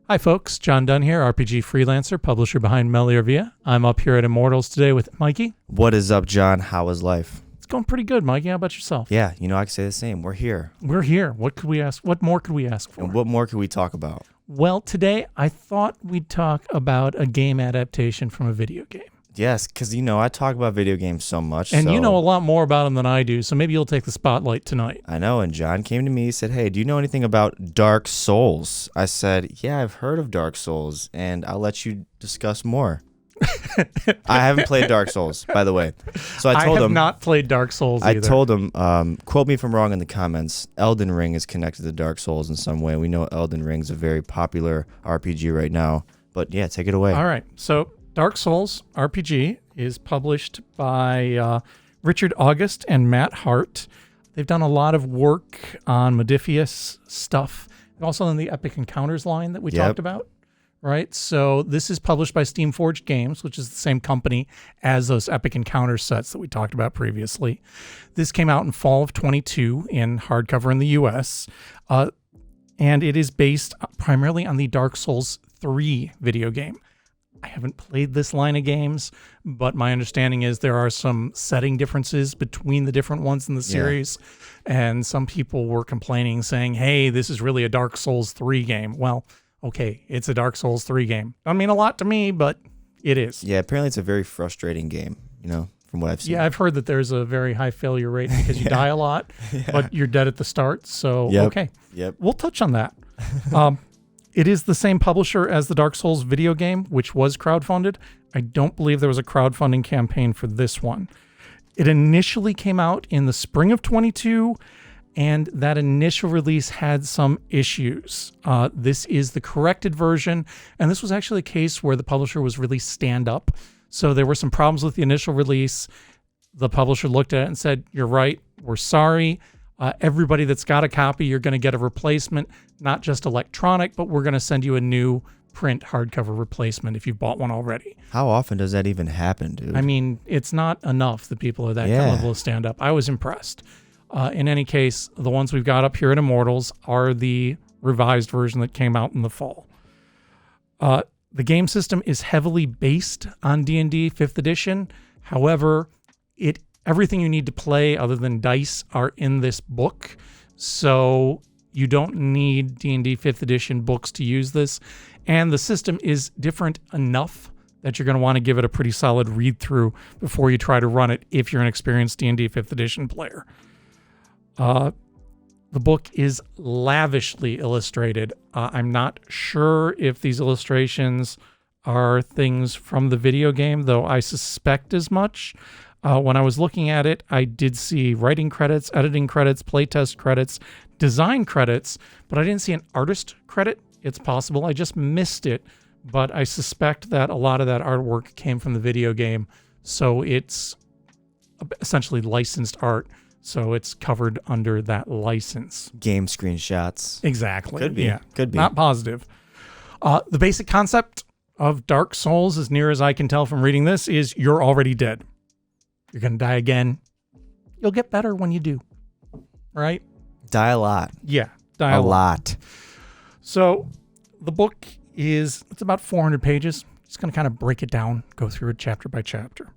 Hi folks, John Dunn here, RPG freelancer, publisher behind Meliorvia. I'm up here at Immortals today with Mikey. What is up, John? How is life? It's going pretty good, Mikey. How about yourself? Yeah, I can say the same. We're here. We're here. What could we ask? What more could we ask for? And what more could we talk about? Well, today I thought we'd talk about a game adaptation from a video game. Yes, because, I talk about video games so much. And you know a lot more about them than I do, so maybe you'll take the spotlight tonight. I know, and John came to me and said, hey, do you know anything about Dark Souls? I said, yeah, I've heard of Dark Souls, and I'll let you discuss more. I haven't played Dark Souls, by the way. So I told him, have not played Dark Souls either. I told him, quote me if I'm wrong in the comments, Elden Ring is connected to Dark Souls in some way. We know Elden Ring's a very popular RPG right now. But yeah, take it away. All right, so Dark Souls RPG is published by Richard August and Matt Hart. They've done a lot of work on Modifius stuff. They've also done the Epic Encounters line that we talked about, right? So this is published by Steamforged Games, which is the same company as those Epic Encounters sets that we talked about previously. This came out in fall of 22 in hardcover in the US, and it is based primarily on the Dark Souls 3 video game. I haven't played this line of games, but my understanding is there are some setting differences between the different ones in the series. And some people were complaining saying, hey, this is really a Dark Souls 3 game. Well, okay, it's a Dark Souls 3 game. Doesn't mean a lot to me, but it is. Yeah, apparently it's a very frustrating game, from what I've seen. Yeah, I've heard that there's a very high failure rate because you die a lot, but you're dead at the start. So, okay. Yep. We'll touch on that. It is the same publisher as the Dark Souls video game, which was crowdfunded. I don't believe there was a crowdfunding campaign for this one. It initially came out in the spring of 22, and that initial release had some issues. This is the corrected version, and this was actually a case where the publisher was really stand-up. So there were some problems with the initial release. The publisher looked at it and said, you're right, we're sorry. Everybody that's got a copy, you're going to get a replacement, not just electronic, but we're going to send you a new print hardcover replacement if you've bought one already. How often does that even happen, dude? I mean, it's not enough that people are that level of stand-up. I was impressed. In any case, the ones we've got up here at Immortals are the revised version that came out in the fall. The game system is heavily based on D&D 5th edition. However, everything you need to play other than dice are in this book. So you don't need D&D 5th edition books to use this. And the system is different enough that you're going to want to give it a pretty solid read through before you try to run it if you're an experienced D&D 5th edition player. The book is lavishly illustrated. I'm not sure if these illustrations are things from the video game, though I suspect as much. When I was looking at it, I did see writing credits, editing credits, playtest credits, design credits, but I didn't see an artist credit. It's possible I just missed it, but I suspect that a lot of that artwork came from the video game, so it's essentially licensed art, so it's covered under that license. Game screenshots. Exactly. Could be. Yeah. Could be. Not positive. The basic concept of Dark Souls, as near as I can tell from reading this, is you're already dead. You're going to die again. You'll get better when you do, right? Die a lot. Yeah, die a lot. So the book it's about 400 pages. Just going to kind of break it down, go through it chapter by chapter.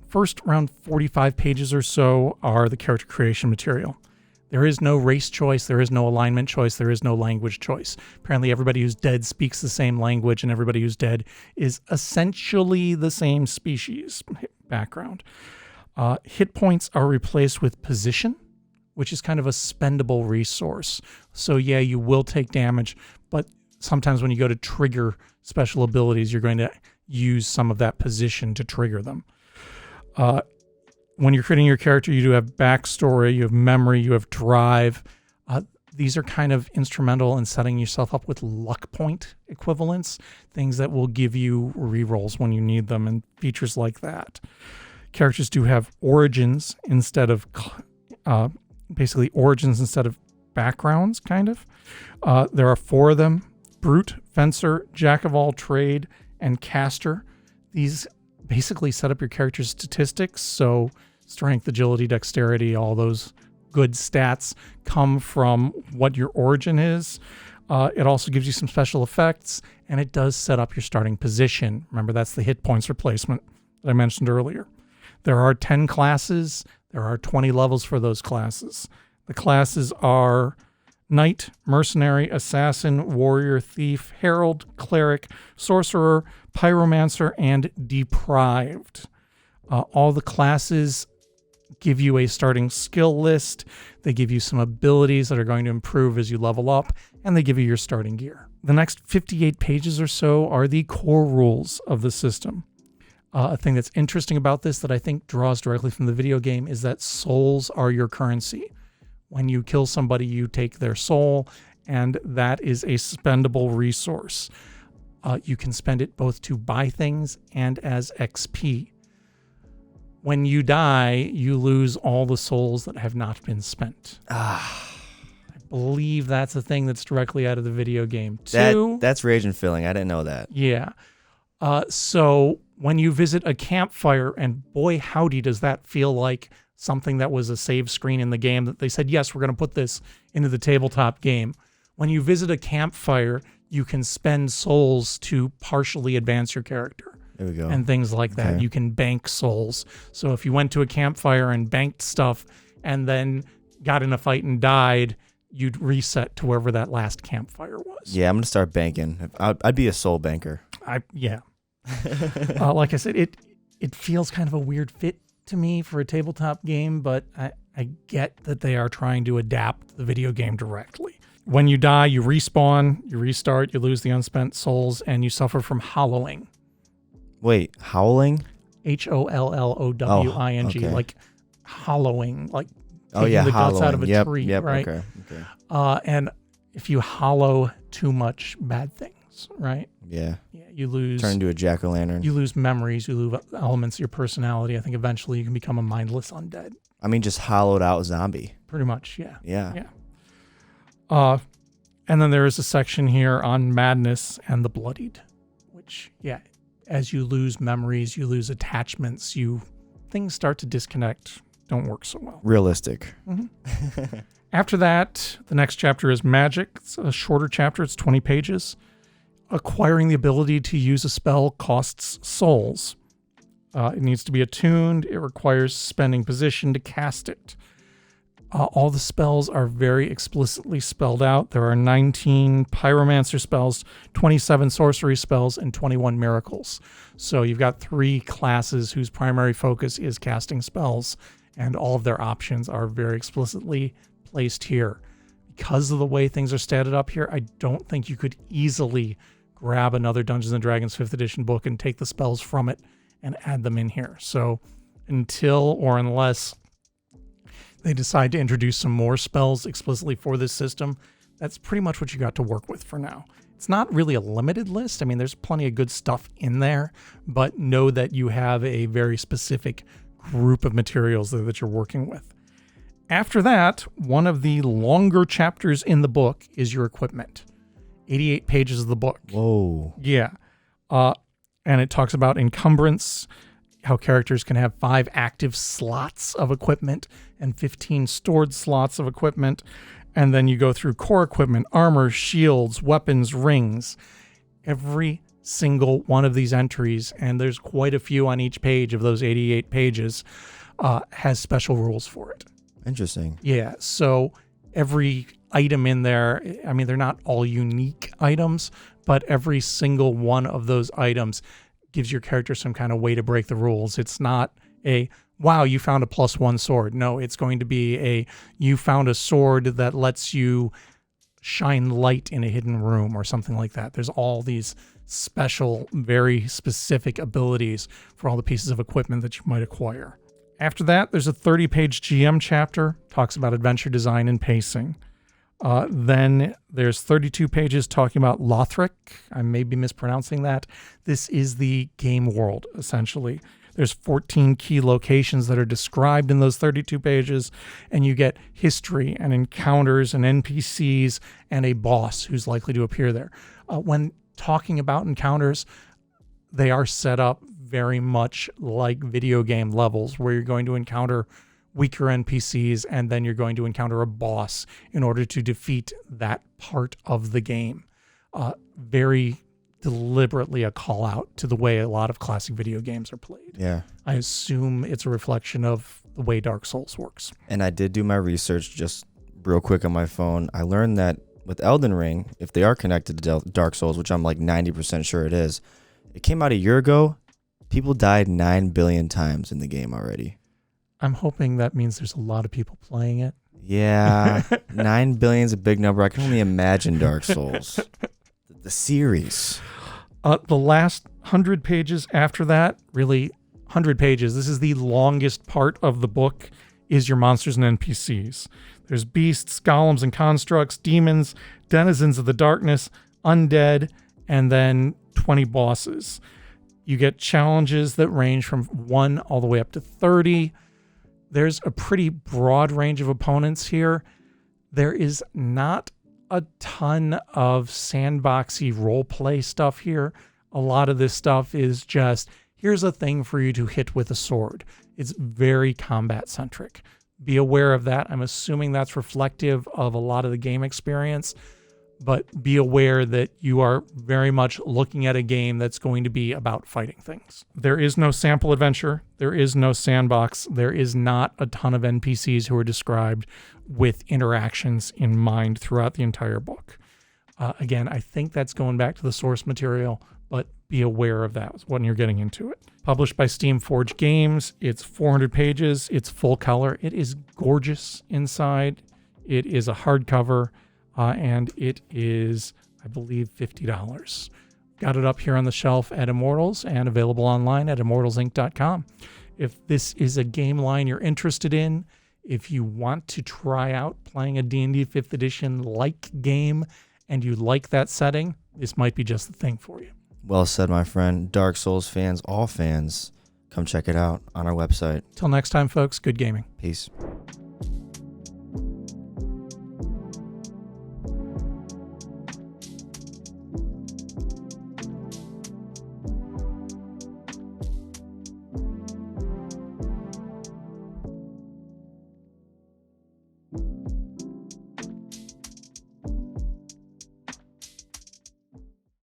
First, around 45 pages or so are the character creation material. There is no race choice. There is no alignment choice. There is no language choice. Apparently, everybody who's dead speaks the same language, and everybody who's dead is essentially the same species background. Hit points are replaced with position, which is kind of a spendable resource. So yeah, you will take damage, but sometimes when you go to trigger special abilities, you're going to use some of that position to trigger them. When you're creating your character, you do have backstory, you have memory, you have drive. These are kind of instrumental in setting yourself up with luck point equivalents, things that will give you rerolls when you need them, and features like that. Characters do have origins instead of backgrounds, kind of. There are 4 of them: Brute, Fencer, Jack of all trade, and Caster. These basically set up your character's statistics, so strength, agility, dexterity, all those good stats come from what your origin is. It also gives you some special effects, and it does set up your starting position. Remember, that's the hit points replacement that I mentioned earlier. There are 10 classes. There are 20 levels for those classes. The classes are Knight, Mercenary, Assassin, Warrior, Thief, Herald, Cleric, Sorcerer, Pyromancer, and Deprived. All the classes give you a starting skill list. They give you some abilities that are going to improve as you level up, and they give you your starting gear. The next 58 pages or so are the core rules of the system. A thing that's interesting about this that I think draws directly from the video game is that souls are your currency. When you kill somebody, you take their soul, and that is a spendable resource. You can spend it both to buy things and as XP. When you die, you lose all the souls that have not been spent. I believe that's a thing that's directly out of the video game too. That's rage and filling. I didn't know that. Yeah. So when you visit a campfire, and boy howdy does that feel like something that was a save screen in the game that they said, yes, we're going to put this into the tabletop game. When you visit a campfire, you can spend souls to partially advance your character. There we go. And things like that. You can bank souls. So if you went to a campfire and banked stuff and then got in a fight and died, you'd reset to wherever that last campfire was. Yeah, I'm going to start banking. I'd be a soul banker. Like I said, it feels kind of a weird fit to me for a tabletop game, but I get that they are trying to adapt the video game directly. When you die, you respawn, you restart, you lose the unspent souls, and you suffer from hollowing. Wait, howling? HOLLOWING, okay. like hollowing, like taking the guts out of a tree, right? Okay. And if you hollow too much, bad things, right? Yeah, you lose. Turn into a jack-o'-lantern. You lose memories. You lose elements of your personality. I think eventually you can become a mindless undead. I mean, just hollowed out zombie. Pretty much, yeah. Yeah. And then there is a section here on madness and the bloodied, which, as you lose memories, you lose attachments, things start to disconnect, don't work so well. Realistic. Mm-hmm. After that, the next chapter is magic. It's a shorter chapter. It's 20 pages. Acquiring the ability to use a spell costs souls. It needs to be attuned. It requires spending position to cast it. All the spells are very explicitly spelled out. There are 19 pyromancer spells, 27 sorcery spells, and 21 miracles. So you've got 3 classes whose primary focus is casting spells, and all of their options are very explicitly placed here. Because of the way things are statted up here, I don't think you could easily grab another Dungeons & Dragons 5th edition book and take the spells from it and add them in here. So until or unless they decide to introduce some more spells explicitly for this system, that's pretty much what you got to work with for now. It's not really a limited list. I mean, there's plenty of good stuff in there, but know that you have a very specific group of materials that you're working with. After that, one of the longer chapters in the book is your equipment. 88 pages of the book. Whoa. Yeah. And it talks about encumbrance, how characters can have 5 active slots of equipment and 15 stored slots of equipment. And then you go through core equipment, armor, shields, weapons, rings. Every single one of these entries, and there's quite a few on each page of those 88 pages, has special rules for it. Interesting. Yeah, so every item in there, I mean, they're not all unique items, but every single one of those items gives your character some kind of way to break the rules. It's not a, wow, you found a +1 sword. No, it's going to be you found a sword that lets you shine light in a hidden room or something like that. There's all these special, very specific abilities for all the pieces of equipment that you might acquire. After that, there's a 30-page GM chapter, talks about adventure design and pacing. Then there's 32 pages talking about Lothric. I may be mispronouncing that. This is the game world, essentially. There's 14 key locations that are described in those 32 pages, and you get history and encounters and NPCs and a boss who's likely to appear there. When talking about encounters, they are set up very much like video game levels, where you're going to encounter weaker NPCs, and then you're going to encounter a boss in order to defeat that part of the game. Very deliberately a call out to the way a lot of classic video games are played. Yeah. I assume it's a reflection of the way Dark Souls works. And I did do my research just real quick on my phone. I learned that with Elden Ring, if they are connected to Dark Souls, which I'm like 90% sure it is, it came out a year ago. People died 9 billion times in the game already. I'm hoping that means there's a lot of people playing it. Yeah, 9 billion is a big number. I can only imagine Dark Souls. The series. The last 100 pages after that, really 100 pages, this is the longest part of the book, is your monsters and NPCs. There's beasts, golems and constructs, demons, denizens of the darkness, undead, and then 20 bosses. You get challenges that range from 1 all the way up to 30. There's a pretty broad range of opponents here. There is not a ton of sandboxy role play stuff here. A lot of this stuff is just, here's a thing for you to hit with a sword. It's very combat centric. Be aware of that. I'm assuming that's reflective of a lot of the game experience, but be aware that you are very much looking at a game that's going to be about fighting things. There is no sample adventure. There is no sandbox. There is not a ton of NPCs who are described with interactions in mind throughout the entire book. Again, I think that's going back to the source material, but be aware of that when you're getting into it. Published by Steamforged Games. It's 400 pages. It's full color. It is gorgeous inside. It is a hardcover. And it is, I believe, $50. Got it up here on the shelf at Immortals and available online at immortalsinc.com. If this is a game line you're interested in, if you want to try out playing a D&D 5th edition like game and you like that setting, this might be just the thing for you. Well said, my friend. Dark Souls fans, all fans, come check it out on our website. Till next time, folks, good gaming. Peace.